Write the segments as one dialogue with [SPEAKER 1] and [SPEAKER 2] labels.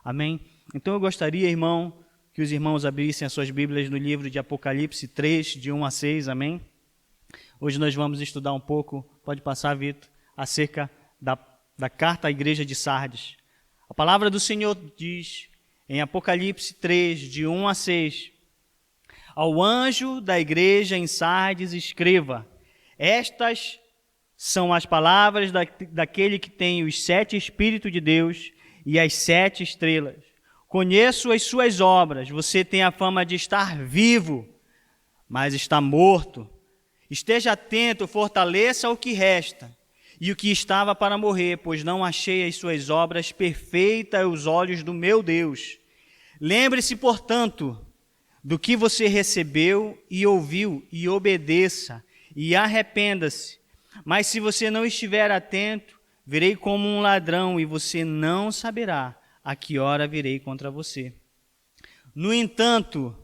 [SPEAKER 1] Amém? Então eu gostaria, irmão, que os irmãos abrissem as suas Bíblias no livro de Apocalipse 3, de 1 a 6, amém? Hoje nós vamos estudar um pouco, pode passar, Vitor, acerca da carta à igreja de Sardes. A palavra do Senhor diz, em Apocalipse 3, de 1 a 6, ao anjo da igreja em Sardes escreva, estas são as palavras daquele que tem os 7 Espíritos de Deus e as 7 estrelas. Conheço as suas obras, você tem a fama de estar vivo, mas está morto. Esteja atento, fortaleça o que resta e o que estava para morrer, pois não achei as suas obras perfeitas aos olhos do meu Deus. Lembre-se, portanto, do que você recebeu e ouviu, e obedeça, e arrependa-se. Mas se você não estiver atento, virei como um ladrão, e você não saberá a que hora virei contra você. No entanto,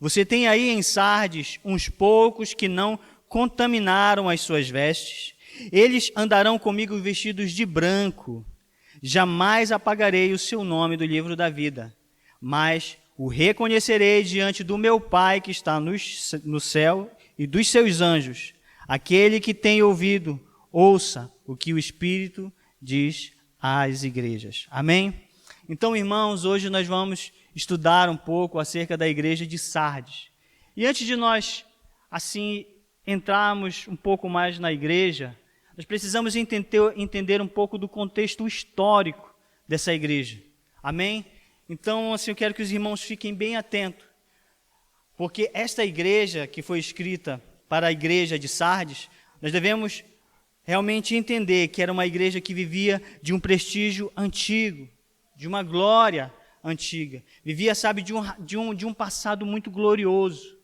[SPEAKER 1] você tem aí em Sardes uns poucos que não contaminaram as suas vestes. Eles andarão comigo vestidos de branco. Jamais apagarei o seu nome do livro da vida, mas o reconhecerei diante do meu Pai que está no céu e dos seus anjos. Aquele que tem ouvido, ouça o que o Espírito diz às igrejas. Amém? Então, irmãos, hoje nós vamos estudar um pouco acerca da igreja de Sardes. E antes de nós, assim, entrarmos um pouco mais na igreja, nós precisamos entender um pouco do contexto histórico dessa igreja. Amém? Então, assim, eu quero que os irmãos fiquem bem atentos, porque esta igreja que foi escrita para a igreja de Sardes, nós devemos realmente entender que era uma igreja que vivia de um prestígio antigo, de uma glória antiga. Vivia, sabe, de um passado muito glorioso.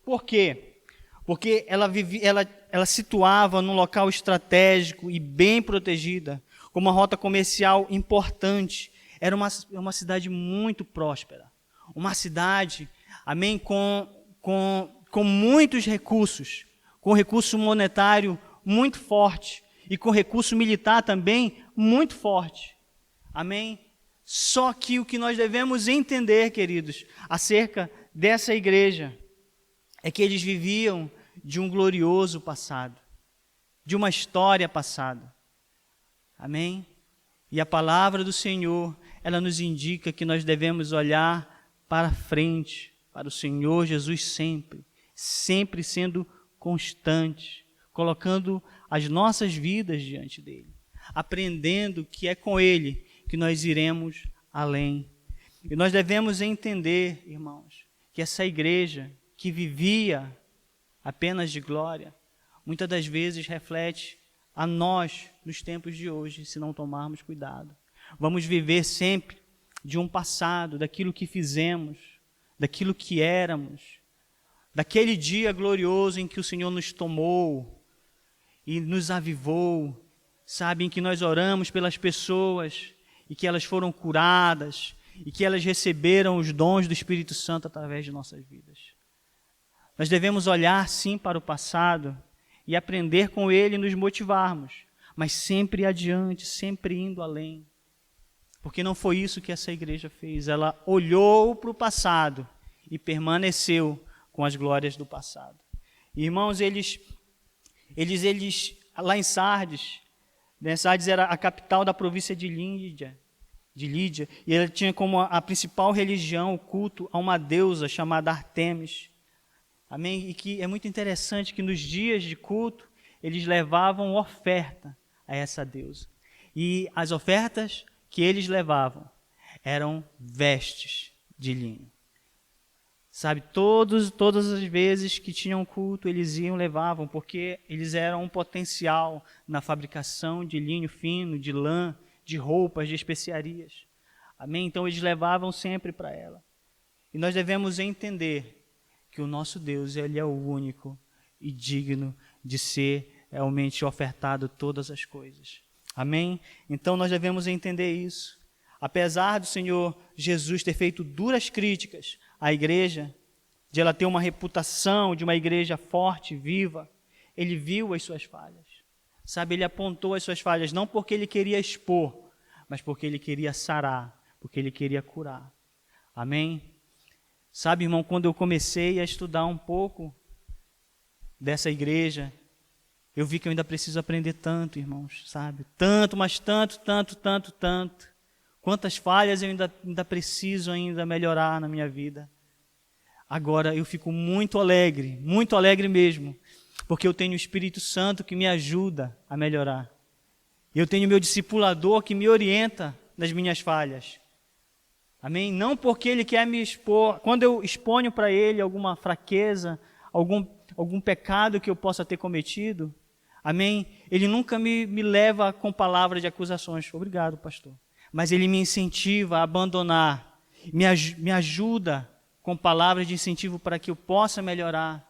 [SPEAKER 1] Por quê? Porque ela situava num local estratégico e bem protegida, com uma rota comercial importante. Era uma cidade muito próspera. Uma cidade, amém, com muitos recursos, com recurso monetário muito forte e com recurso militar também muito forte. Amém? Só que o que nós devemos entender, queridos, acerca dessa igreja, é que eles viviam de um glorioso passado, de uma história passada. Amém? E a palavra do Senhor, ela nos indica que nós devemos olhar para frente, para o Senhor Jesus sempre sendo constante, colocando as nossas vidas diante dele, aprendendo que é com ele que nós iremos além. E nós devemos entender, irmãos, que essa igreja que vivia apenas de glória, muitas das vezes reflete a nós nos tempos de hoje, se não tomarmos cuidado. Vamos viver sempre de um passado, daquilo que fizemos, daquilo que éramos, daquele dia glorioso em que o Senhor nos tomou e nos avivou, sabe, em que nós oramos pelas pessoas e que elas foram curadas e que elas receberam os dons do Espírito Santo através de nossas vidas. Nós devemos olhar sim para o passado e aprender com ele e nos motivarmos, mas sempre adiante, sempre indo além. Porque não foi isso que essa igreja fez. Ela olhou para o passado e permaneceu com as glórias do passado. Irmãos, eles lá em Sardes, né, Sardes era a capital da província de Lídia, e ela tinha como a principal religião o culto a uma deusa chamada Artemis. Amém? E que é muito interessante que nos dias de culto, eles levavam oferta a essa deusa. E as ofertas que eles levavam eram vestes de linho. Sabe, todas as vezes que tinham culto, eles levavam, porque eles eram um potencial na fabricação de linho fino, de lã, de roupas, de especiarias. Amém? Então eles levavam sempre para ela. E nós devemos entender que o nosso Deus, ele é o único e digno de ser realmente ofertado todas as coisas. Amém? Então nós devemos entender isso. Apesar do Senhor Jesus ter feito duras críticas à igreja, de ela ter uma reputação de uma igreja forte, viva, ele viu as suas falhas. Sabe, ele apontou as suas falhas, não porque ele queria expor, mas porque ele queria sarar, porque Ele queria curar. Amém? Sabe, irmão, quando eu comecei a estudar um pouco dessa igreja, eu vi que eu ainda preciso aprender tanto, irmãos, sabe? Tanto, mas tanto. Quantas falhas eu ainda preciso ainda melhorar na minha vida. Agora eu fico muito alegre mesmo, porque eu tenho o Espírito Santo que me ajuda a melhorar. Eu tenho meu discipulador que me orienta nas minhas falhas. Amém? Não porque ele quer me expor. Quando eu exponho para ele alguma fraqueza, algum pecado que eu possa ter cometido, amém? Ele nunca me leva com palavras de acusações. Obrigado, pastor. Mas ele me incentiva a abandonar, me ajuda com palavras de incentivo para que eu possa melhorar.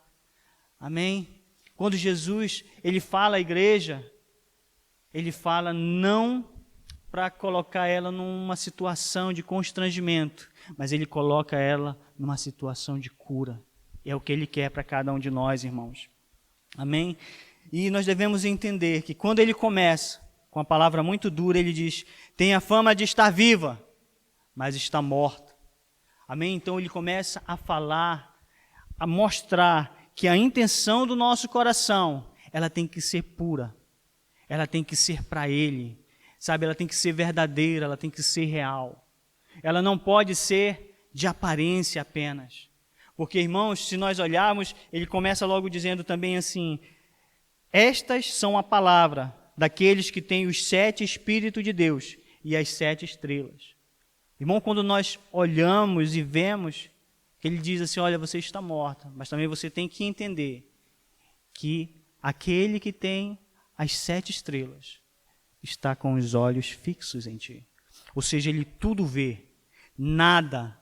[SPEAKER 1] Amém? Quando Jesus, ele fala à igreja, ele fala não para colocar ela numa situação de constrangimento, mas ele coloca ela numa situação de cura. É o que ele quer para cada um de nós, irmãos. Amém? E nós devemos entender que quando ele começa com a palavra muito dura, ele diz, tem a fama de estar viva, mas está morta. Amém? Então ele começa a falar, a mostrar que a intenção do nosso coração, ela tem que ser pura, ela tem que ser para ele, sabe? Ela tem que ser verdadeira, ela tem que ser real. Ela não pode ser de aparência apenas. Porque, irmãos, se nós olharmos, ele começa logo dizendo também assim, estas são a palavra daqueles que têm os 7 Espíritos de Deus e as 7 estrelas. Irmão, quando nós olhamos e vemos, que ele diz assim, olha, você está morta, mas também você tem que entender que aquele que tem as 7 estrelas está com os olhos fixos em ti. Ou seja, ele tudo vê. Nada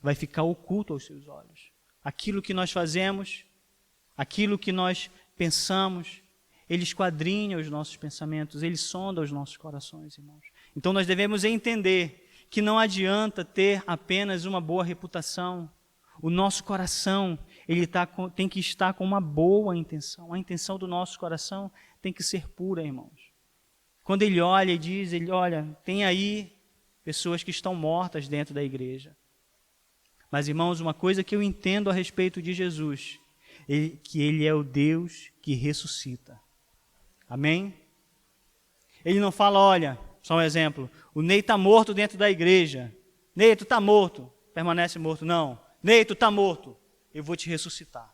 [SPEAKER 1] vai ficar oculto aos seus olhos. Aquilo que nós fazemos, aquilo que nós pensamos, ele esquadrinha os nossos pensamentos, ele sonda os nossos corações, irmãos. Então nós devemos entender que não adianta ter apenas uma boa reputação. O nosso coração, tem que estar com uma boa intenção. A intenção do nosso coração tem que ser pura, irmãos. Quando ele olha e diz, olha, tem aí pessoas que estão mortas dentro da igreja. Mas, irmãos, uma coisa que eu entendo a respeito de Jesus, que ele é o Deus que ressuscita. Amém? Ele não fala, olha, só um exemplo, o Ney está morto dentro da igreja. Ney, tu está morto, permanece morto. Não, Ney, tu está morto, eu vou te ressuscitar.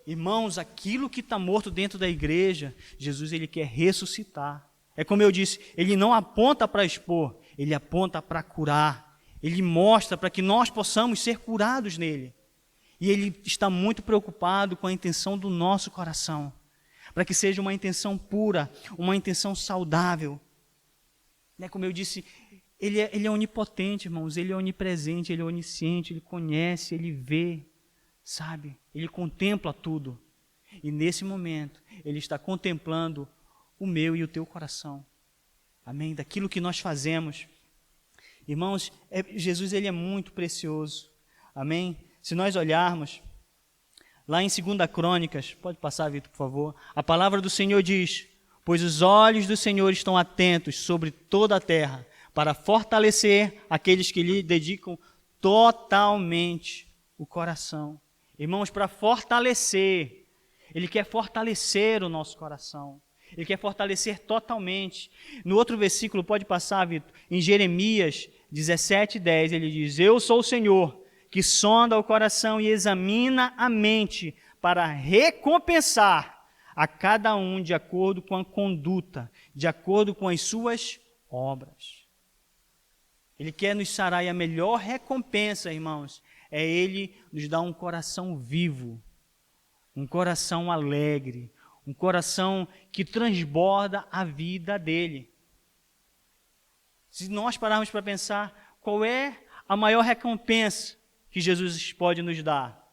[SPEAKER 1] Irmãos, aquilo que está morto dentro da igreja, Jesus ele quer ressuscitar. É como eu disse, ele não aponta para expor, ele aponta para curar. Ele mostra para que nós possamos ser curados nele. E ele está muito preocupado com a intenção do nosso coração, para que seja uma intenção pura, uma intenção saudável. Como eu disse, ele é onipotente, irmãos, ele é onipresente, ele é onisciente, ele conhece, ele vê, sabe? Ele contempla tudo. E nesse momento, ele está contemplando o meu e o teu coração. Amém? Daquilo que nós fazemos. Irmãos, Jesus ele é muito precioso. Amém? Se nós olharmos, lá em 2 Crônicas, pode passar, Vitor, por favor, a palavra do Senhor diz, pois os olhos do Senhor estão atentos sobre toda a terra, para fortalecer aqueles que lhe dedicam totalmente o coração. Irmãos, para fortalecer, ele quer fortalecer o nosso coração. Ele quer fortalecer totalmente. No outro versículo, pode passar, Vitor, em Jeremias 17:10, ele diz, eu sou o Senhor, que sonda o coração e examina a mente para recompensar a cada um de acordo com a conduta, de acordo com as suas obras. Ele quer nos sarar e a melhor recompensa, irmãos, é Ele nos dar um coração vivo, um coração alegre, um coração que transborda a vida dele. Se nós pararmos para pensar, qual é a maior recompensa que Jesus pode nos dar?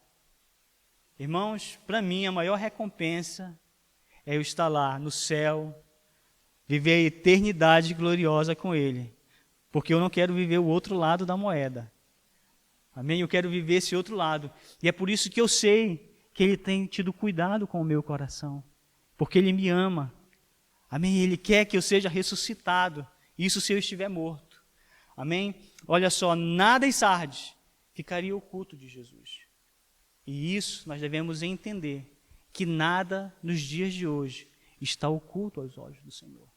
[SPEAKER 1] Irmãos, para mim a maior recompensa é eu estar lá no céu, viver a eternidade gloriosa com Ele, porque eu não quero viver o outro lado da moeda. Amém? Eu quero viver esse outro lado. E é por isso que eu sei que Ele tem tido cuidado com o meu coração, porque Ele me ama. Amém? Ele quer que eu seja ressuscitado. Isso se eu estiver morto. Amém? Olha só, nada em Sardes ficaria oculto de Jesus. E isso nós devemos entender, que nada nos dias de hoje está oculto aos olhos do Senhor.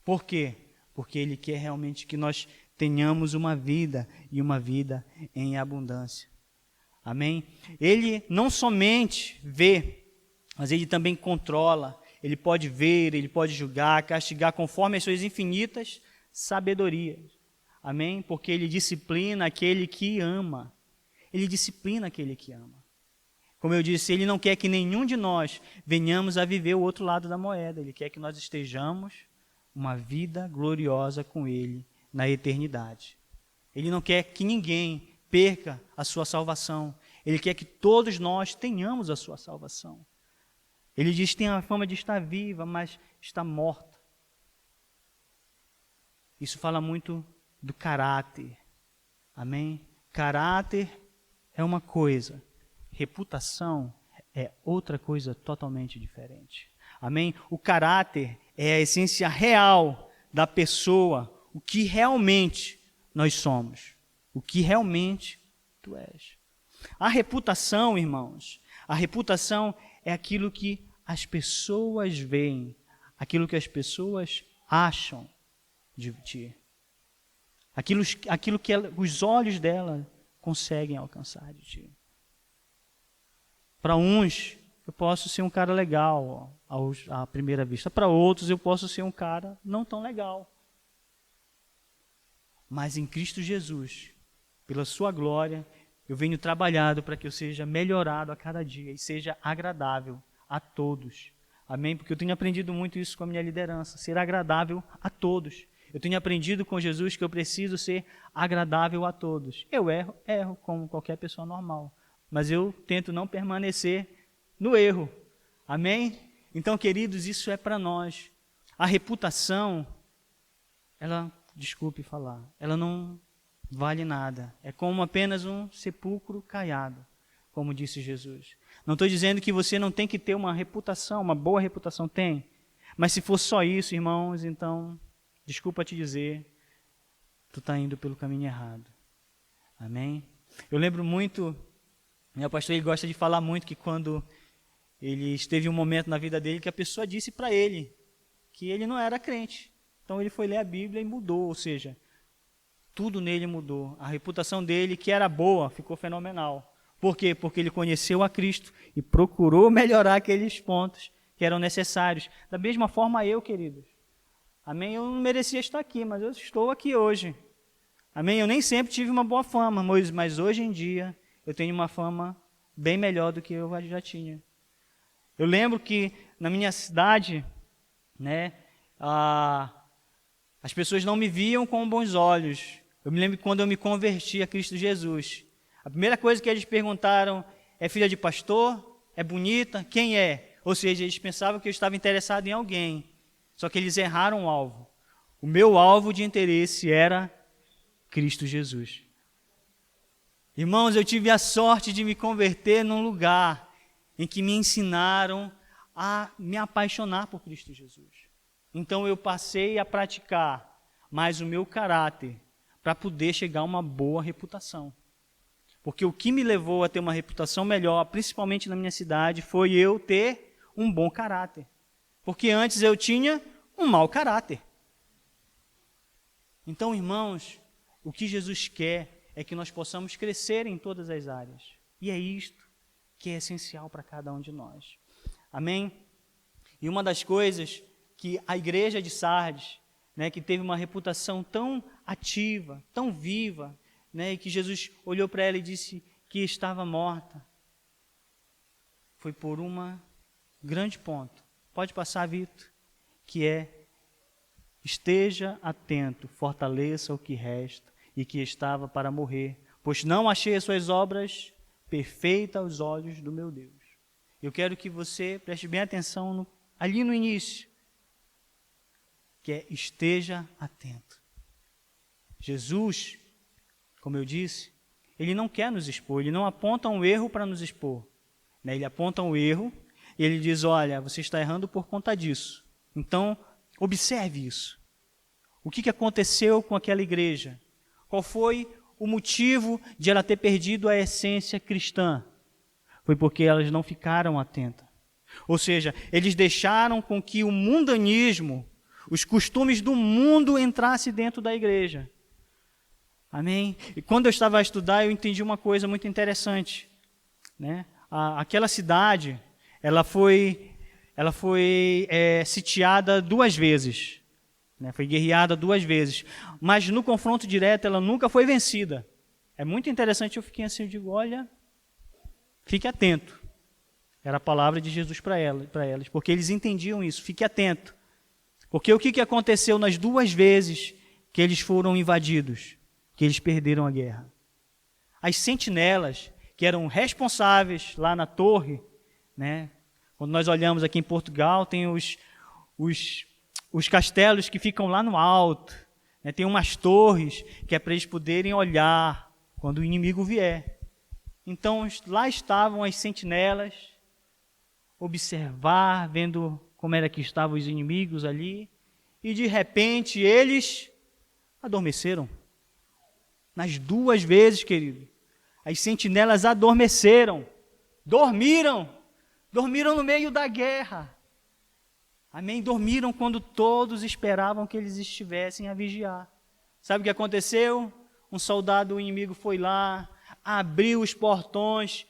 [SPEAKER 1] Por quê? Porque Ele quer realmente que nós tenhamos uma vida e uma vida em abundância. Amém? Ele não somente vê, mas Ele também controla. Ele pode ver, Ele pode julgar, castigar conforme as suas infinitas sabedorias. Amém? Porque Ele disciplina aquele que ama. Ele disciplina aquele que ama. Como eu disse, Ele não quer que nenhum de nós venhamos a viver o outro lado da moeda. Ele quer que nós estejamos uma vida gloriosa com Ele na eternidade. Ele não quer que ninguém perca a sua salvação. Ele quer que todos nós tenhamos a sua salvação. Ele diz que tem a fama de estar viva, mas está morta. Isso fala muito do caráter. Amém? Caráter é uma coisa, reputação é outra coisa totalmente diferente. Amém? O caráter é a essência real da pessoa, o que realmente nós somos, o que realmente tu és. A reputação, irmãos, a reputação é aquilo que as pessoas veem, aquilo que as pessoas acham de ti. Aquilo que os olhos dela conseguem alcançar de ti. Para uns, eu posso ser um cara legal à primeira vista. Para outros, eu posso ser um cara não tão legal. Mas em Cristo Jesus, pela sua glória, eu venho trabalhado para que eu seja melhorado a cada dia e seja agradável a todos. Amém? Porque eu tenho aprendido muito isso com a minha liderança, ser agradável a todos. Eu tenho aprendido com Jesus que eu preciso ser agradável a todos. Eu erro como qualquer pessoa normal. Mas eu tento não permanecer no erro. Amém? Então, queridos, isso é para nós. A reputação, desculpe falar, ela não vale nada. É como apenas um sepulcro caiado, como disse Jesus. Não estou dizendo que você não tem que ter uma reputação, uma boa reputação, tem. Mas se for só isso, irmãos, então, desculpa te dizer, tu está indo pelo caminho errado. Amém? Eu lembro muito, meu pastor ele gosta de falar muito que quando ele esteve um momento na vida dele que a pessoa disse para ele que ele não era crente. Então ele foi ler a Bíblia e mudou, ou seja, tudo nele mudou. A reputação dele, que era boa, ficou fenomenal. Por quê? Porque ele conheceu a Cristo e procurou melhorar aqueles pontos que eram necessários. Da mesma forma eu, queridos. Amém? Eu não merecia estar aqui, mas eu estou aqui hoje. Amém? Eu nem sempre tive uma boa fama, mas hoje em dia eu tenho uma fama bem melhor do que eu já tinha. Eu lembro que na minha cidade, né, as pessoas não me viam com bons olhos. Eu me lembro quando eu me converti a Cristo Jesus. A primeira coisa que eles perguntaram, é filha de pastor? É bonita? Quem é? Ou seja, eles pensavam que eu estava interessado em alguém. Só que eles erraram o alvo. O meu alvo de interesse era Cristo Jesus. Irmãos, eu tive a sorte de me converter num lugar em que me ensinaram a me apaixonar por Cristo Jesus. Então eu passei a praticar mais o meu caráter para poder chegar a uma boa reputação. Porque o que me levou a ter uma reputação melhor, principalmente na minha cidade, foi eu ter um bom caráter. Porque antes eu tinha um mau caráter. Então, irmãos, o que Jesus quer é que nós possamos crescer em todas as áreas. E é isto que é essencial para cada um de nós. Amém? E uma das coisas que a igreja de Sardes, né, que teve uma reputação tão ativa, tão viva, né, e que Jesus olhou para ela e disse que estava morta, foi por um grande ponto. Pode passar, Vitor, que é: esteja atento, fortaleça o que resta e que estava para morrer, pois não achei as suas obras perfeitas aos olhos do meu Deus. Eu quero que você preste bem atenção ali no início, que é: esteja atento. Jesus, como eu disse, ele não quer nos expor, ele não aponta um erro para nos expor. Né? Ele aponta um erro e ele diz: olha, você está errando por conta disso. Então, observe isso. O que aconteceu com aquela igreja? Qual foi o motivo de ela ter perdido a essência cristã? Foi porque elas não ficaram atentas. Ou seja, eles deixaram com que o mundanismo, os costumes do mundo entrassem dentro da igreja. Amém? E quando eu estava a estudar, eu entendi uma coisa muito interessante, né? Aquela cidade, ela foi sitiada 2 vezes, né? Foi guerreada 2 vezes, mas no confronto direto ela nunca foi vencida. É muito interessante, eu fiquei assim, eu digo, olha, fique atento. Era a palavra de Jesus para elas, porque eles entendiam isso, fique atento. Porque o que aconteceu nas 2 vezes que eles foram invadidos? Que eles perderam a guerra. As sentinelas, que eram responsáveis lá na torre, né? Quando nós olhamos aqui em Portugal, tem os castelos que ficam lá no alto, né? Tem umas torres que é para eles poderem olhar quando o inimigo vier. Então, lá estavam as sentinelas, observar, vendo como era que estavam os inimigos ali, e de repente eles adormeceram. Nas 2 vezes, querido, as sentinelas adormeceram, dormiram no meio da guerra. Amém? Dormiram quando todos esperavam que eles estivessem a vigiar. Sabe o que aconteceu? Um soldado inimigo foi lá, abriu os portões,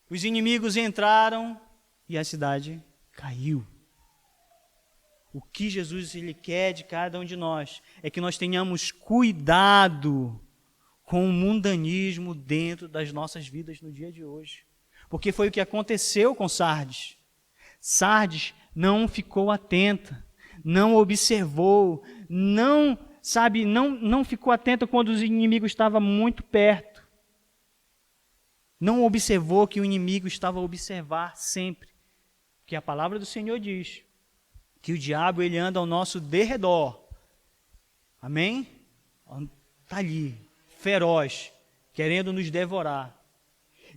[SPEAKER 1] os inimigos entraram e a cidade caiu. O que Jesus ele quer de cada um de nós é que nós tenhamos cuidado com o mundanismo dentro das nossas vidas no dia de hoje. Porque foi o que aconteceu com Sardes. Sardes não ficou atenta, não observou, não ficou atenta quando os inimigos estavam muito perto. Não observou que o inimigo estava a observar sempre. Porque a palavra do Senhor diz que o diabo ele anda ao nosso derredor. Amém? Está ali, feroz, querendo nos devorar.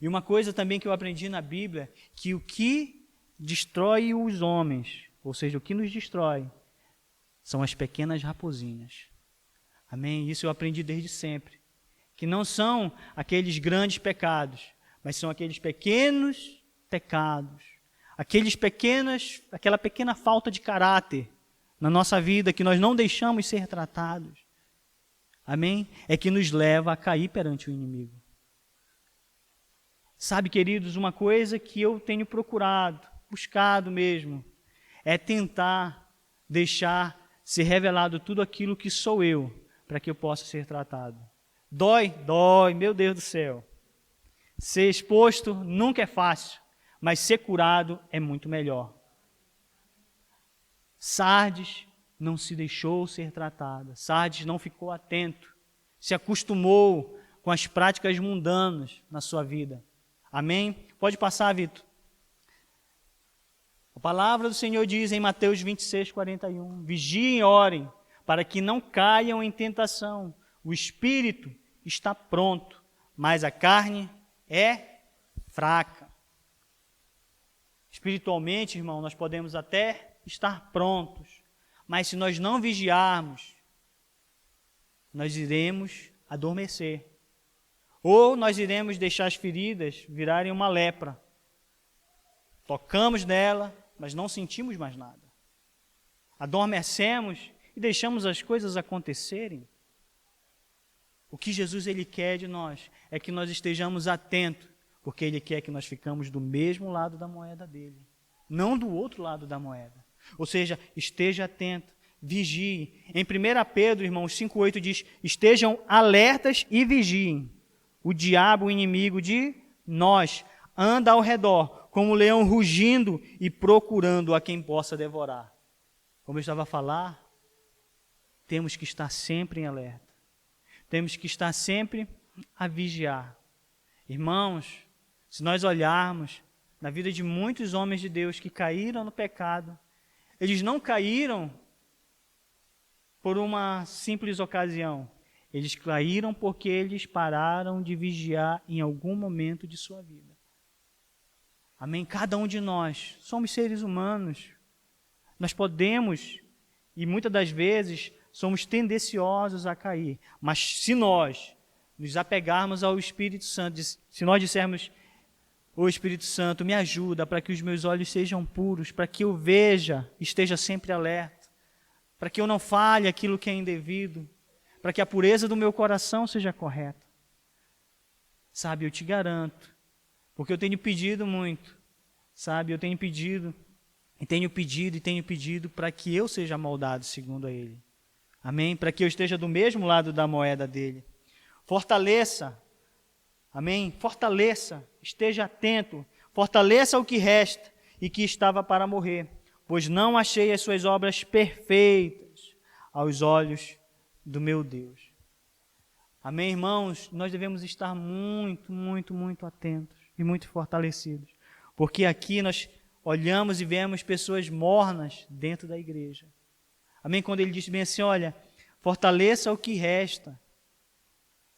[SPEAKER 1] E uma coisa também que eu aprendi na Bíblia, que o que destrói os homens, ou seja, o que nos destrói, são as pequenas raposinhas. Amém? Isso eu aprendi desde sempre. Que não são aqueles grandes pecados, mas são aqueles pequenos pecados, aquela pequena falta de caráter na nossa vida que nós não deixamos ser tratados. Amém? É que nos leva a cair perante o inimigo. Sabe, queridos, uma coisa que eu tenho buscado mesmo, é tentar deixar ser revelado tudo aquilo que sou eu, para que eu possa ser tratado. Dói, meu Deus do céu. Ser exposto nunca é fácil, mas ser curado é muito melhor. Sardes não se deixou ser tratada. Sardes não ficou atento, se acostumou com as práticas mundanas na sua vida. Amém? Pode passar, Vitor. A palavra do Senhor diz em Mateus 26, 41, vigiem e orem, para que não caiam em tentação. O espírito está pronto, mas a carne é fraca. Espiritualmente, irmão, nós podemos até estar prontos, mas se nós não vigiarmos, nós iremos adormecer. Ou nós iremos deixar as feridas virarem uma lepra. Tocamos nela, mas não sentimos mais nada. Adormecemos e deixamos as coisas acontecerem. O que Jesus ele quer de nós é que nós estejamos atentos, porque ele quer que nós ficamos do mesmo lado da moeda dele, não do outro lado da moeda. Ou seja, esteja atento, vigie. Em 1 Pedro, irmãos, 5,8 diz, estejam alertas e vigiem. O diabo, o inimigo de nós, anda ao redor, como um leão rugindo e procurando a quem possa devorar. Como eu estava a falar, temos que estar sempre em alerta. Temos que estar sempre a vigiar. Irmãos, se nós olharmos na vida de muitos homens de Deus que caíram no pecado, eles não caíram por uma simples ocasião. Eles caíram porque eles pararam de vigiar em algum momento de sua vida. Amém? Cada um de nós somos seres humanos. Nós podemos, e muitas das vezes, somos tendenciosos a cair. Mas se nós nos apegarmos ao Espírito Santo, se nós dissermos, ô Espírito Santo, me ajuda para que os meus olhos sejam puros, para que eu veja, esteja sempre alerta, para que eu não fale aquilo que é indevido, para que a pureza do meu coração seja correta. Sabe, eu te garanto, porque eu tenho pedido muito, sabe, eu tenho pedido para que eu seja moldado segundo a Ele. Amém? Para que eu esteja do mesmo lado da moeda dele. Fortaleça, amém? Fortaleça, esteja atento, fortaleça o que resta e que estava para morrer, pois não achei as suas obras perfeitas aos olhos do meu Deus. Amém, irmãos? Nós devemos estar muito, muito, muito atentos e muito fortalecidos, porque aqui nós olhamos e vemos pessoas mornas dentro da igreja. Amém? Quando ele diz bem assim, olha, fortaleça o que resta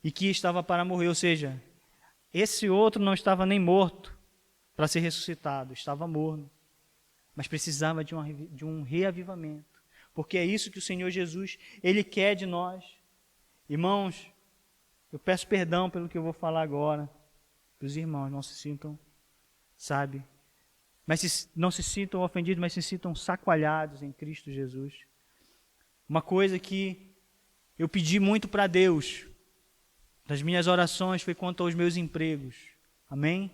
[SPEAKER 1] e que estava para morrer, ou seja, esse outro não estava nem morto para ser ressuscitado, estava morno, mas precisava de um reavivamento, porque é isso que o Senhor Jesus, Ele quer de nós. Irmãos, eu peço perdão pelo que eu vou falar agora, para os irmãos não se sintam, sabe, não se sintam ofendidos, mas se sintam sacoalhados em Cristo Jesus. Uma coisa que eu pedi muito para Deus, das minhas orações, foi quanto aos meus empregos. Amém?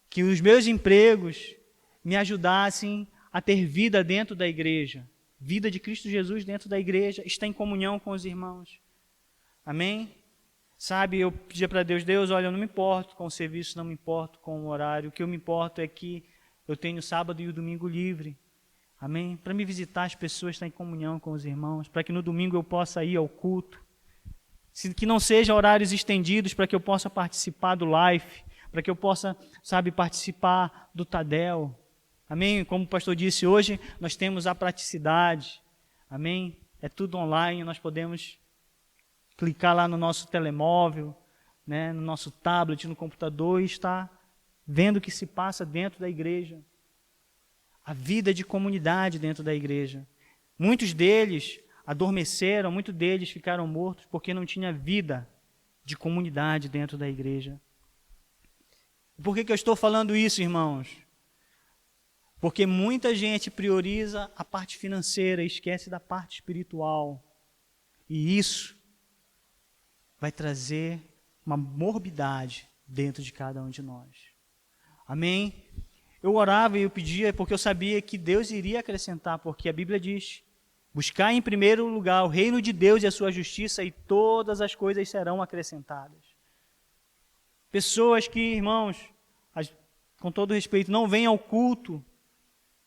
[SPEAKER 1] Que os meus empregos me ajudassem a ter vida dentro da igreja. Vida de Cristo Jesus dentro da igreja, estar em comunhão com os irmãos. Amém? Sabe, eu pedia para Deus, Deus, olha, eu não me importo com o serviço, não me importo com o horário. O que eu me importo é que eu tenho o sábado e o domingo livre. Amém? Para me visitar as pessoas, estar em comunhão com os irmãos, para que no domingo eu possa ir ao culto. Que não sejam horários estendidos para que eu possa participar do live, para que eu possa, sabe, participar do Tadel. Amém? Como o pastor disse, hoje nós temos a praticidade. Amém? É tudo online, nós podemos clicar lá no nosso telemóvel, né, no nosso tablet, no computador e estar vendo o que se passa dentro da igreja. A vida de comunidade dentro da igreja. Muitos deles adormeceram, muitos deles ficaram mortos porque não tinha vida de comunidade dentro da igreja. Por que eu estou falando isso, irmãos? Porque muita gente prioriza a parte financeira e esquece da parte espiritual. E isso vai trazer uma morbidade dentro de cada um de nós. Amém? Eu orava e eu pedia porque eu sabia que Deus iria acrescentar, porque a Bíblia diz: buscar em primeiro lugar o reino de Deus e a sua justiça e todas as coisas serão acrescentadas. Pessoas que, irmãos, com todo respeito, não vêm ao culto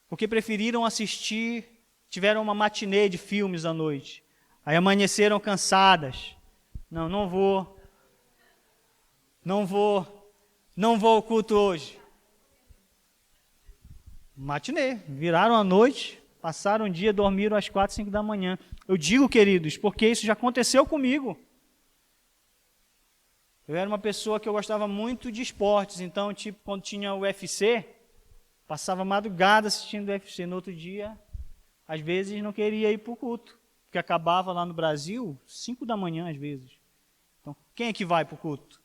[SPEAKER 1] porque preferiram assistir, tiveram uma matinê de filmes à noite, aí amanheceram cansadas. Não vou ao culto hoje. Matinê, viraram a noite, passaram o dia, dormiram às 4, 5 da manhã. Eu digo, queridos, porque isso já aconteceu comigo. Eu era uma pessoa que eu gostava muito de esportes, então, tipo, quando tinha o UFC, passava madrugada assistindo o UFC. No outro dia, às vezes, não queria ir para o culto, porque acabava lá no Brasil, 5 da manhã, às vezes. Então, quem é que vai para o culto?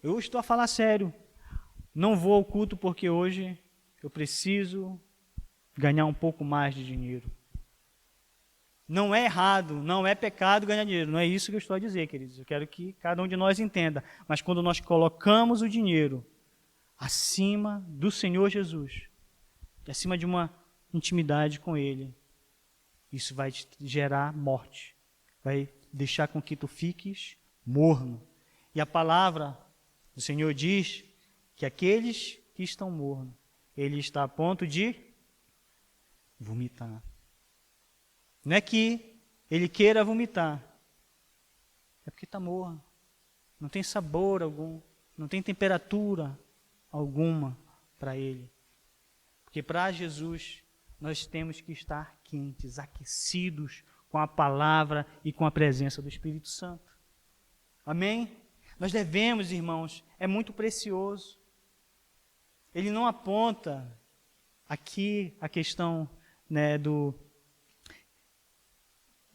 [SPEAKER 1] Eu estou a falar sério. Não vou ao culto porque hoje eu preciso ganhar um pouco mais de dinheiro. Não é errado, não é pecado ganhar dinheiro. Não é isso que eu estou a dizer, queridos. Eu quero que cada um de nós entenda. Mas quando nós colocamos o dinheiro acima do Senhor Jesus, acima de uma intimidade com Ele, isso vai te gerar morte. Vai deixar com que tu fiques morno. E a palavra do Senhor diz que aqueles que estão mornos, Ele está a ponto de vomitar. Não é que Ele queira vomitar, é porque está morno. Não tem sabor algum, não tem temperatura alguma para Ele. Porque para Jesus, nós temos que estar quentes, aquecidos com a palavra e com a presença do Espírito Santo. Amém? Nós devemos, irmãos, é muito precioso. Ele não aponta aqui a questão, né,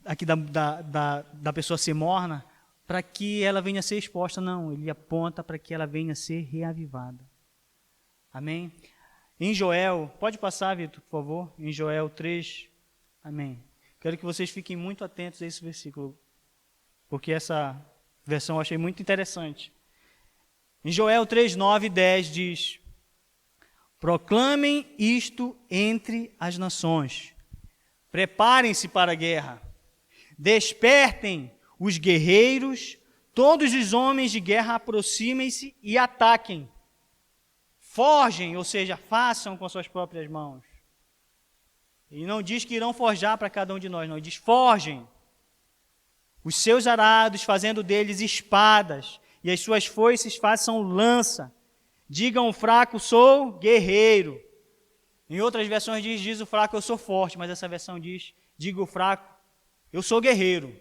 [SPEAKER 1] aqui da pessoa ser morna, para que ela venha a ser exposta. Não, ele aponta para que ela venha a ser reavivada. Amém? Em Joel, pode passar, Vitor, por favor, em Joel 3, amém. Quero que vocês fiquem muito atentos a esse versículo, porque essa versão eu achei muito interessante. Em Joel 3, 9 e 10 diz: proclamem isto entre as nações, preparem-se para a guerra, despertem os guerreiros, todos os homens de guerra aproximem-se e ataquem. Forjem, ou seja, façam com suas próprias mãos. E não diz que irão forjar para cada um de nós, não. Diz forjem os seus arados, fazendo deles espadas, e as suas foices façam lança. Digam o fraco, sou guerreiro. Em outras versões diz o fraco, eu sou forte, mas essa versão diz, diga o fraco, eu sou guerreiro.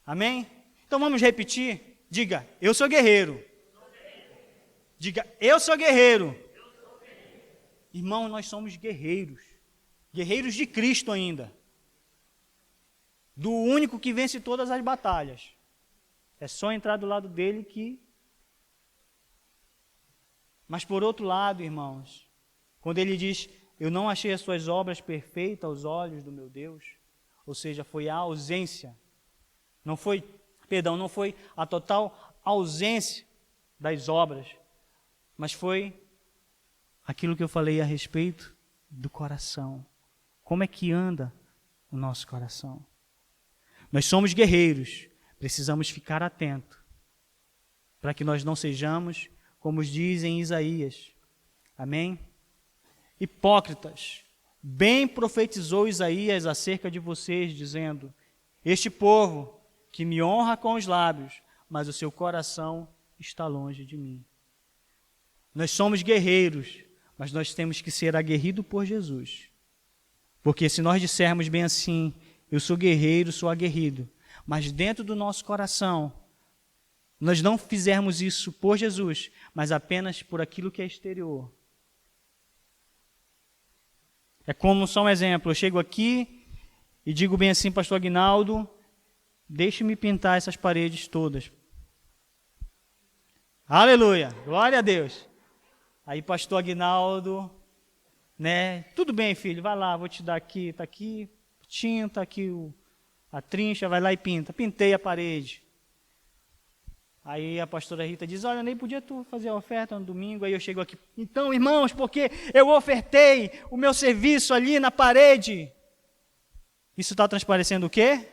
[SPEAKER 1] Amém? Então vamos repetir. Diga, eu sou guerreiro. Diga, eu sou guerreiro. Irmão, nós somos guerreiros. Guerreiros de Cristo ainda. Do único que vence todas as batalhas. É só entrar do lado dele que... Mas por outro lado, irmãos, quando ele diz, eu não achei as suas obras perfeitas aos olhos do meu Deus, ou seja, foi a ausência, não foi a total ausência das obras, mas foi aquilo que eu falei a respeito do coração. Como é que anda o nosso coração? Nós somos guerreiros, precisamos ficar atentos, para que nós não sejamos, como diz em Isaías, amém? Hipócritas, bem profetizou Isaías acerca de vocês, dizendo, este povo que me honra com os lábios, mas o seu coração está longe de mim. Nós somos guerreiros, mas nós temos que ser aguerridos por Jesus. Porque se nós dissermos bem assim, eu sou guerreiro, sou aguerrido, mas dentro do nosso coração, nós não fizermos isso por Jesus, mas apenas por aquilo que é exterior. É como só um exemplo, eu chego aqui e digo bem assim, pastor Aguinaldo, deixe-me pintar essas paredes todas. Aleluia, glória a Deus. Aí pastor Aguinaldo, né, tudo bem filho, vai lá, vou te dar aqui, está aqui tinta, aqui a trincha, vai lá e pinta. Pintei a parede. Aí a pastora Rita diz, olha, nem podia tu fazer a oferta no domingo. Aí eu chego aqui, então irmãos, porque eu ofertei o meu serviço ali na parede. Isso está transparecendo o quê?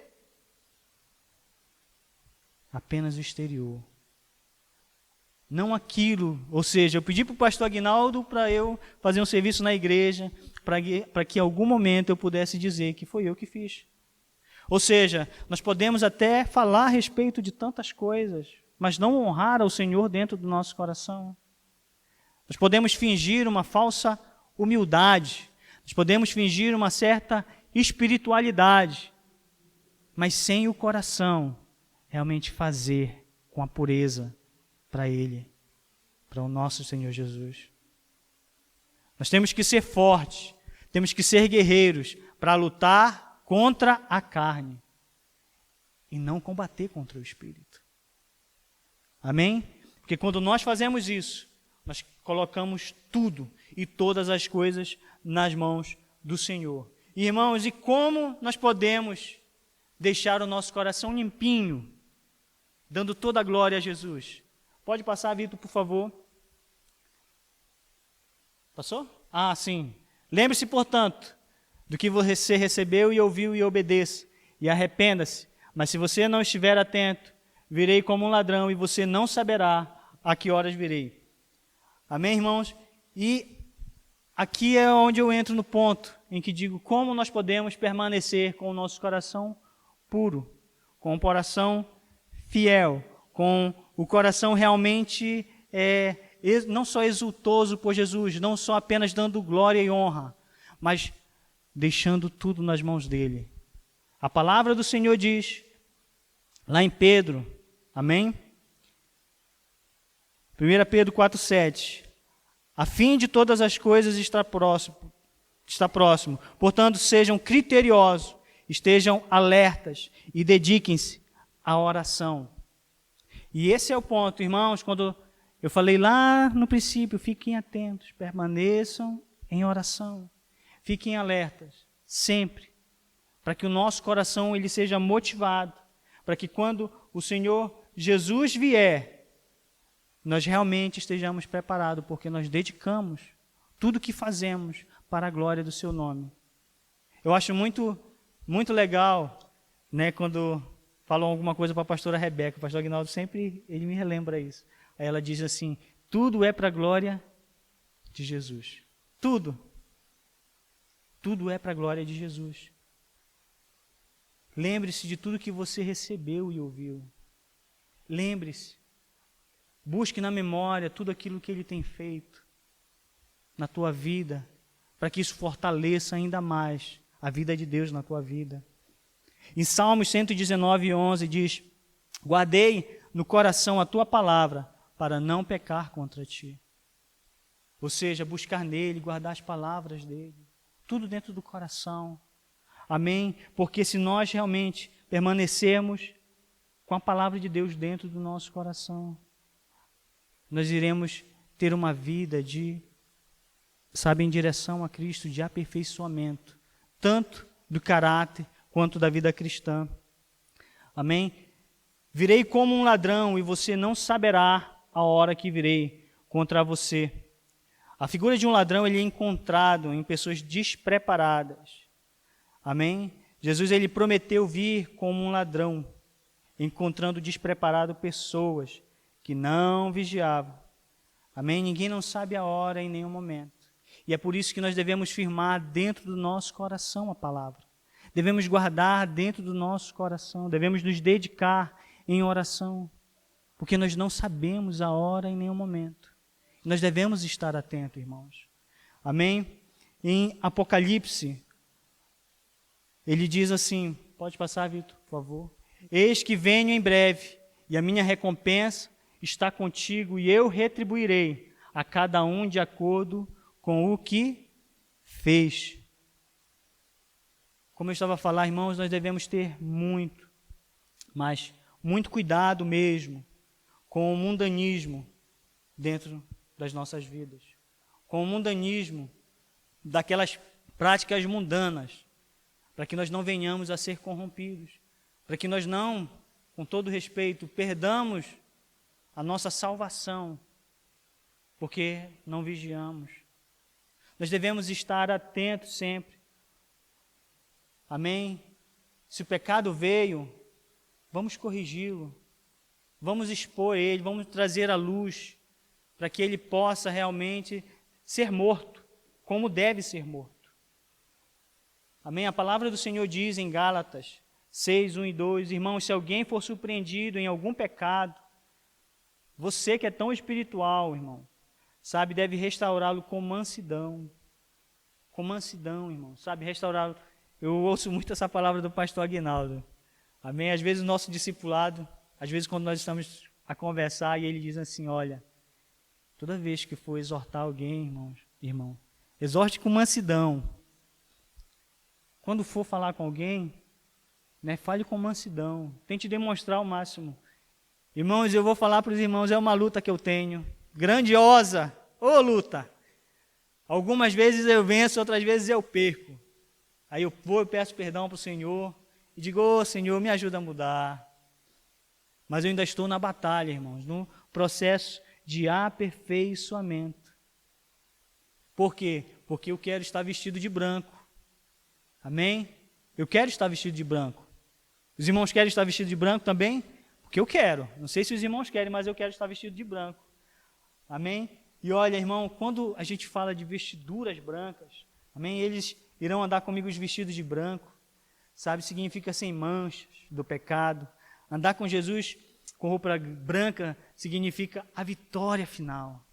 [SPEAKER 1] Apenas o exterior. Não aquilo, ou seja, eu pedi para o pastor Aguinaldo para eu fazer um serviço na igreja, para que em algum momento eu pudesse dizer que foi eu que fiz. Ou seja, nós podemos até falar a respeito de tantas coisas, mas não honrar ao Senhor dentro do nosso coração. Nós podemos fingir uma falsa humildade, nós podemos fingir uma certa espiritualidade, mas sem o coração realmente fazer com a pureza para Ele, para o nosso Senhor Jesus. Nós temos que ser fortes, temos que ser guerreiros para lutar contra a carne e não combater contra o Espírito. Amém? Porque quando nós fazemos isso, nós colocamos tudo e todas as coisas nas mãos do Senhor. Irmãos, e como nós podemos deixar o nosso coração limpinho, dando toda a glória a Jesus? Pode passar, Vitor, por favor. Passou? Ah, sim. Lembre-se, portanto, do que você recebeu e ouviu e obedeça, e arrependa-se. Mas se você não estiver atento, virei como um ladrão e você não saberá a que horas virei. Amém, irmãos? E aqui é onde eu entro no ponto em que digo como nós podemos permanecer com o nosso coração puro, com o coração fiel, com o coração realmente não só exultoso por Jesus, não só apenas dando glória e honra, mas deixando tudo nas mãos dele. A palavra do Senhor diz, lá em Pedro, amém? 1 Pedro 4,7, a fim de todas as coisas está próximo. Portanto, sejam criteriosos estejam alertas e dediquem-se à oração. E esse é o ponto, irmãos, quando eu falei lá no princípio, fiquem atentos, permaneçam em oração, fiquem alertas, sempre, para que o nosso coração ele seja motivado, para que quando o Senhor Jesus vier, nós realmente estejamos preparados, porque nós dedicamos tudo o que fazemos para a glória do seu nome. Eu acho muito legal, né, quando falam alguma coisa para a pastora Rebeca, o pastor Aguinaldo sempre ele me relembra isso. Aí ela diz assim, tudo é para a glória de Jesus. Tudo é para a glória de Jesus. Lembre-se de tudo que você recebeu e ouviu. Lembre-se. Busque na memória tudo aquilo que Ele tem feito na tua vida, para que isso fortaleça ainda mais a vida de Deus na tua vida. Em Salmos 119:11 diz, guardei no coração a tua palavra, para não pecar contra ti. Ou seja, buscar nele, guardar as palavras dele, tudo dentro do coração. Amém? Porque se nós realmente permanecermos com a palavra de Deus dentro do nosso coração, nós iremos ter uma vida em direção a Cristo, de aperfeiçoamento, tanto do caráter quanto da vida cristã. Amém? Virei como um ladrão e você não saberá a hora que virei contra você. A figura de um ladrão ele é encontrado em pessoas despreparadas. Amém? Jesus ele prometeu vir como um ladrão, encontrando despreparado pessoas que não vigiavam. Amém? Ninguém não sabe a hora em nenhum momento. E é por isso que nós devemos firmar dentro do nosso coração a palavra. Devemos guardar dentro do nosso coração, devemos nos dedicar em oração, porque nós não sabemos a hora em nenhum momento. Nós devemos estar atentos, irmãos. Amém? Em Apocalipse, ele diz assim, pode passar, Vitor, por favor. Eis que venho em breve, e a minha recompensa está contigo, e eu retribuirei a cada um de acordo com o que fez. Como eu estava a falar, irmãos, nós devemos ter muito cuidado mesmo com o mundanismo dentro das nossas vidas, com o mundanismo daquelas práticas mundanas, para que nós não venhamos a ser corrompidos, para que nós não, com todo respeito, perdamos a nossa salvação, porque não vigiamos. Nós devemos estar atentos sempre. Amém? Se o pecado veio, vamos corrigi-lo, vamos expor ele, vamos trazer à luz, para que ele possa realmente ser morto, como deve ser morto. Amém? A palavra do Senhor diz em Gálatas 6:1-2, irmãos, se alguém for surpreendido em algum pecado, você que é tão espiritual, irmão, sabe, deve restaurá-lo com mansidão. Com mansidão, irmão, sabe, restaurá-lo. Eu ouço muito essa palavra do pastor Aguinaldo. Amém? Às vezes o nosso discipulado, às vezes quando nós estamos a conversar e ele diz assim, olha, toda vez que for exortar alguém, irmão, exorte com mansidão. Quando for falar com alguém, né, fale com mansidão. Tente demonstrar ao máximo. Irmãos, eu vou falar para os irmãos, é uma luta que eu tenho. Grandiosa. Ô luta. Algumas vezes eu venço, outras vezes eu perco. Aí eu peço perdão para o Senhor e digo, ô Senhor, me ajuda a mudar. Mas eu ainda estou na batalha, irmãos, no processo de aperfeiçoamento. Por quê? Porque eu quero estar vestido de branco. Amém? Eu quero estar vestido de branco. Os irmãos querem estar vestidos de branco também? Porque eu quero. Não sei se os irmãos querem, mas eu quero estar vestido de branco. Amém? E olha, irmão, quando a gente fala de vestiduras brancas, amém? Eles irão andar comigo os vestidos de branco, sabe? Significa sem manchas do pecado. Andar com Jesus com roupa branca significa a vitória final.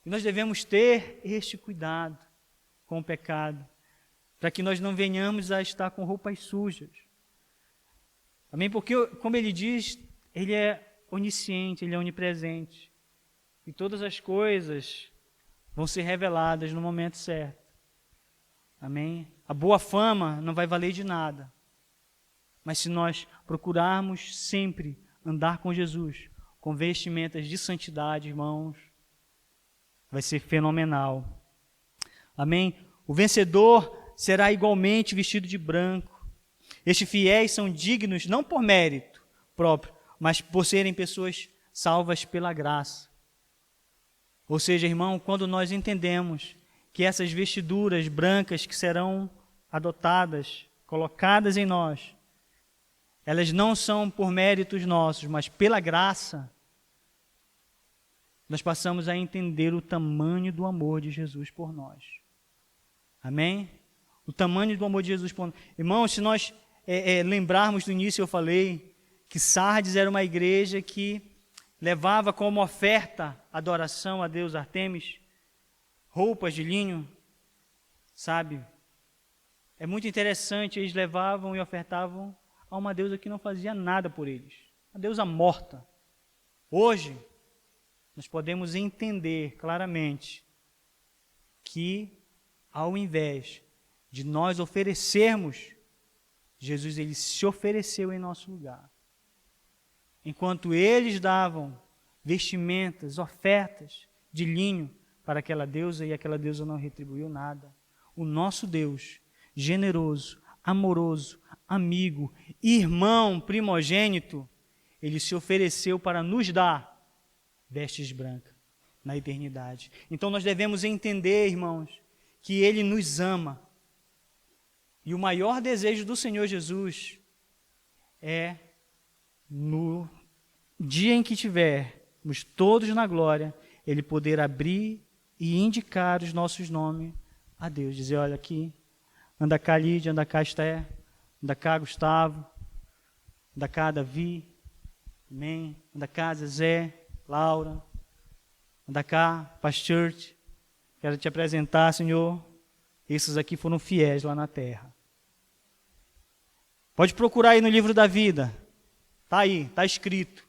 [SPEAKER 1] E nós devemos ter este cuidado com o pecado, para que nós não venhamos a estar com roupas sujas. Amém? Porque, como ele diz, ele é onisciente, ele é onipresente. E todas as coisas vão ser reveladas no momento certo. Amém? a boa fama não vai valer de nada. Mas se nós procurarmos sempre andar com Jesus, com vestimentas de santidade, irmãos, vai ser fenomenal. Amém? O vencedor será igualmente vestido de branco. Estes fiéis são dignos não por mérito próprio, mas por serem pessoas salvas pela graça. Ou seja, irmão, quando nós entendemos que essas vestiduras brancas que serão adotadas, colocadas em nós, elas não são por méritos nossos, mas pela graça, nós passamos a entender o tamanho do amor de Jesus por nós. Amém? O tamanho do amor de Jesus por nós. Irmãos, se nós lembrarmos do início, eu falei que Sardes era uma igreja que levava como oferta adoração a Deus Artemis, roupas de linho, sabe? É muito interessante, eles levavam e ofertavam a uma deusa que não fazia nada por eles, a deusa morta. Hoje, nós podemos entender claramente que, ao invés de nós oferecermos, Jesus ele se ofereceu em nosso lugar. Enquanto eles davam vestimentas, ofertas de linho para aquela deusa e aquela deusa não retribuiu nada, o nosso Deus, generoso, amoroso, amigo, irmão primogênito, ele se ofereceu para nos dar vestes brancas na eternidade. Então nós devemos entender, irmãos, que ele nos ama. E o maior desejo do Senhor Jesus é, no dia em que tivermos todos na glória, ele poder abrir e indicar os nossos nomes a Deus. Dizer, olha aqui, anda cá Lídia, anda cá Esther, anda cá Gustavo, anda cá Davi, amém? Anda cá Zezé, Laura, anda cá Pastor, quero te apresentar, Senhor, esses aqui foram fiéis lá na terra. Pode procurar aí no livro da vida, está aí, está escrito.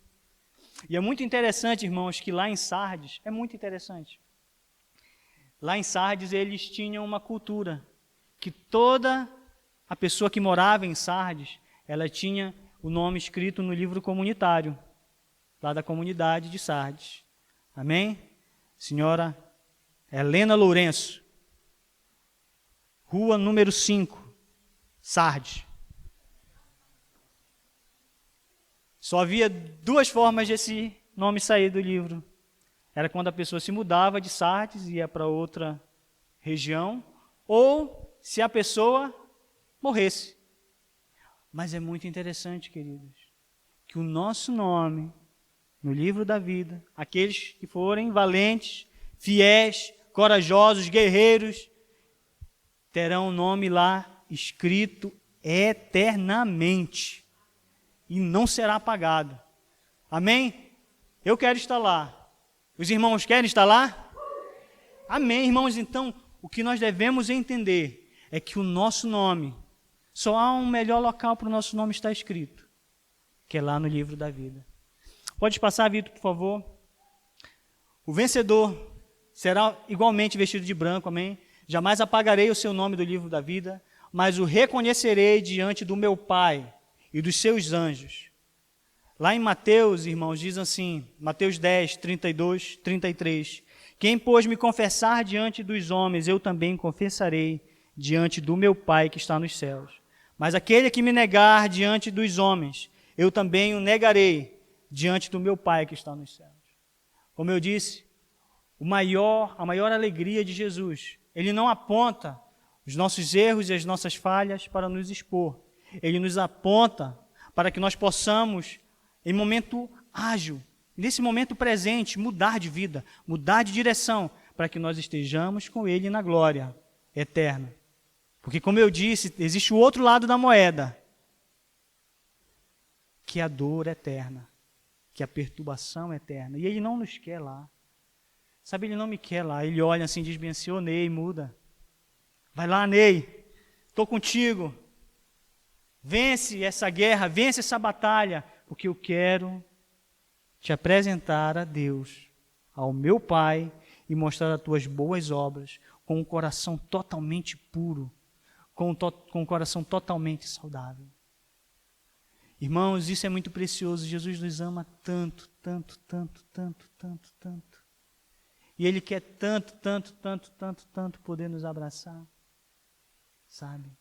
[SPEAKER 1] E é muito interessante, irmãos, que lá em Sardes, é muito interessante. Lá em Sardes eles tinham uma cultura, que toda a pessoa que morava em Sardes, ela tinha o nome escrito no livro comunitário, lá da comunidade de Sardes. Amém? Senhora Helena Lourenço, rua número 5, Sardes. Só havia duas formas desse nome sair do livro. Era quando a pessoa se mudava de Sardes e ia para outra região, ou se a pessoa morresse. Mas é muito interessante, queridos, que o nosso nome, no livro da vida, aqueles que forem valentes, fiéis, corajosos, guerreiros, terão o nome lá escrito eternamente. E não será apagado. Amém? Eu quero estar lá. Os irmãos querem estar lá? Amém, irmãos. Então, o que nós devemos entender é que o nosso nome, só há um melhor local para o nosso nome estar escrito, que é lá no livro da vida. Pode passar, Vitor, por favor. O vencedor será igualmente vestido de branco, amém? Jamais apagarei o seu nome do livro da vida, mas o reconhecerei diante do meu Pai e dos seus anjos. Lá em Mateus, irmãos, diz assim, Mateus 10, 32, 33, quem, pois, me confessar diante dos homens, eu também confessarei diante do meu Pai que está nos céus. Mas aquele que me negar diante dos homens, eu também o negarei diante do meu Pai que está nos céus. Como eu disse, a maior alegria de Jesus, ele não aponta os nossos erros e as nossas falhas para nos expor. Ele nos aponta para que nós possamos, em momento ágil, nesse momento presente, mudar de vida, mudar de direção, para que nós estejamos com Ele na glória eterna. Porque, como eu disse, existe o outro lado da moeda, que é a dor eterna, que é a perturbação eterna. E Ele não nos quer lá. Sabe, Ele não me quer lá. Ele olha assim e diz bem assim, ô Ney, muda. Vai lá, Ney, estou contigo. Vence essa guerra, vence essa batalha, porque eu quero te apresentar a Deus, ao meu Pai, e mostrar as tuas boas obras, com um coração totalmente puro, com o coração totalmente saudável. Irmãos, isso é muito precioso. Jesus nos ama tanto, tanto, tanto, tanto, tanto, tanto. E Ele quer tanto, tanto, tanto, tanto, tanto poder nos abraçar, sabe?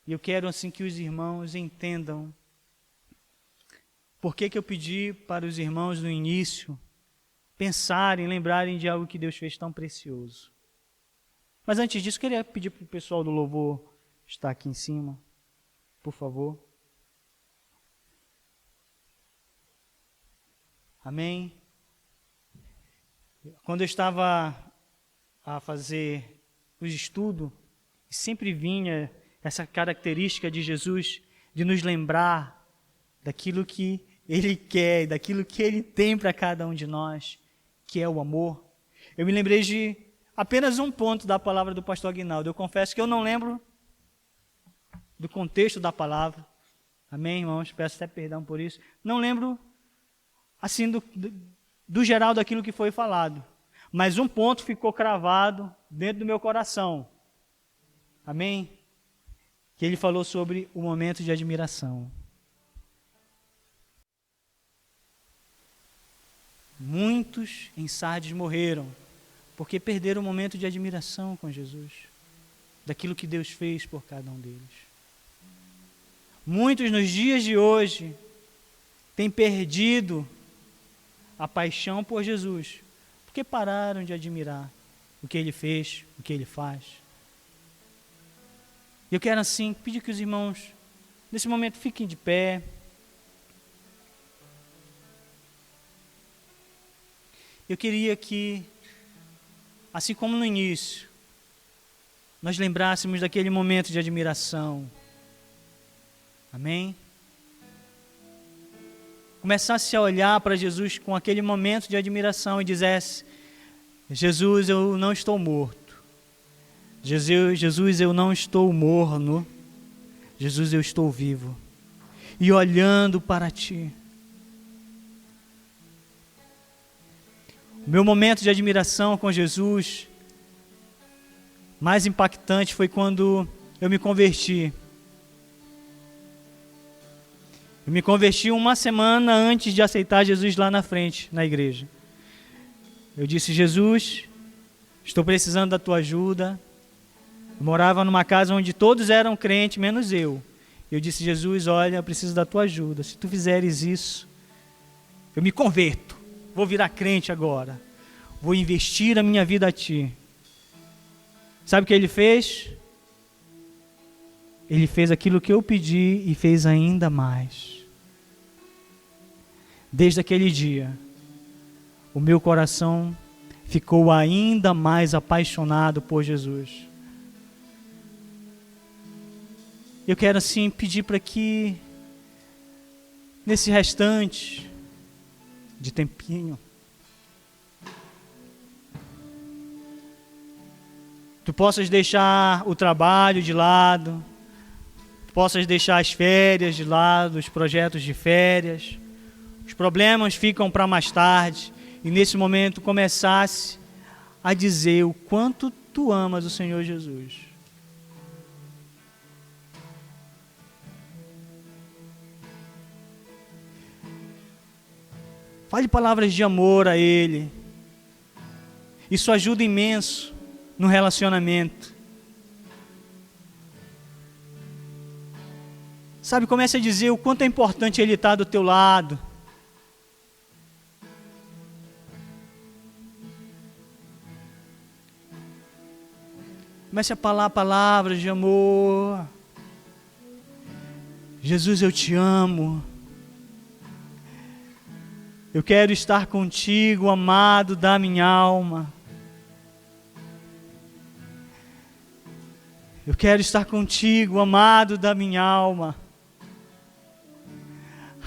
[SPEAKER 1] E eu quero assim que os irmãos entendam por que eu pedi para os irmãos no início pensarem, lembrarem de algo que Deus fez tão precioso. Mas antes disso, eu queria pedir para o pessoal do louvor estar aqui em cima, por favor. Amém? Quando eu estava a fazer os estudos, sempre vinha essa característica de Jesus de nos lembrar daquilo que Ele quer, daquilo que Ele tem para cada um de nós, que é o amor. Eu me lembrei de apenas um ponto da palavra do pastor Aguinaldo. Eu confesso que eu não lembro do contexto da palavra. Amém, irmãos? Peço até perdão por isso. Não lembro, assim, do geral daquilo que foi falado. Mas um ponto ficou cravado dentro do meu coração. Amém? Que ele falou sobre o momento de admiração. Muitos em Sardes morreram porque perderam o momento de admiração com Jesus, daquilo que Deus fez por cada um deles. Muitos nos dias de hoje têm perdido a paixão por Jesus, porque pararam de admirar o que Ele fez, o que Ele faz. Eu quero assim pedir que os irmãos, nesse momento, fiquem de pé. Eu queria que, assim como no início, nós lembrássemos daquele momento de admiração. Amém? Começasse a olhar para Jesus com aquele momento de admiração e dissesse: Jesus, eu não estou morto. Jesus, eu não estou morno. Jesus, eu estou vivo. E olhando para Ti. O meu momento de admiração com Jesus mais impactante foi quando eu me converti. Eu me converti uma semana antes de aceitar Jesus lá na frente, na igreja. Eu disse: Jesus, estou precisando da Tua ajuda. Eu morava numa casa onde todos eram crentes, menos eu. Eu disse: Jesus, olha, eu preciso da Tua ajuda. Se Tu fizeres isso, eu me converto. Vou virar crente agora. Vou investir a minha vida a Ti. Sabe o que Ele fez? Ele fez aquilo que eu pedi e fez ainda mais. Desde aquele dia, o meu coração ficou ainda mais apaixonado por Jesus. Eu quero assim pedir para que, nesse restante de tempinho, tu possas deixar o trabalho de lado, tu possas deixar as férias de lado, os projetos de férias, os problemas ficam para mais tarde, e nesse momento começasse a dizer o quanto tu amas o Senhor Jesus. Fale palavras de amor a Ele. Isso ajuda imenso no relacionamento. Sabe, comece a dizer o quanto é importante Ele estar do teu lado. Comece a falar palavras de amor. Jesus, eu te amo. Eu quero estar contigo, amado da minha alma. Eu quero estar contigo, amado da minha alma.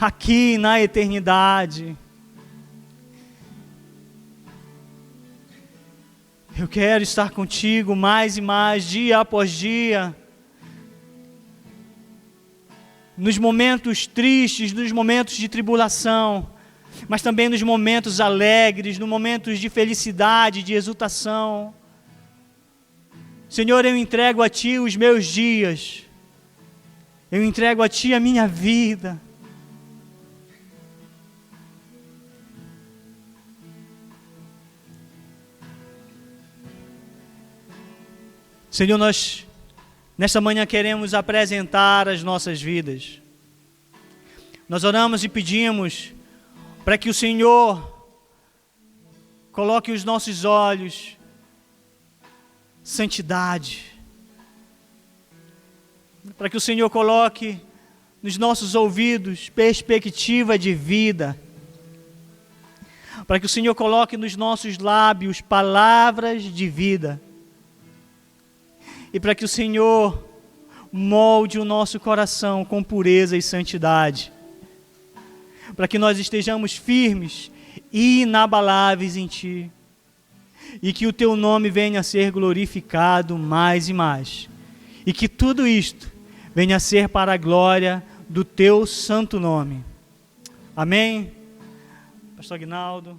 [SPEAKER 1] Aqui na eternidade. Eu quero estar contigo mais e mais, dia após dia. Nos momentos tristes, nos momentos de tribulação, mas também nos momentos alegres, nos momentos de felicidade, de exultação. Senhor, eu entrego a Ti os meus dias. Eu entrego a Ti a minha vida. Senhor, nós nesta manhã queremos apresentar as nossas vidas. Nós oramos e pedimos para que o Senhor coloque os nossos olhos santidade, para que o Senhor coloque nos nossos ouvidos perspectiva de vida, para que o Senhor coloque nos nossos lábios palavras de vida, e para que o Senhor molde o nosso coração com pureza e santidade, para que nós estejamos firmes e inabaláveis em Ti, e que o Teu nome venha a ser glorificado mais e mais, e que tudo isto venha a ser para a glória do Teu santo nome. Amém? Pastor Aguinaldo.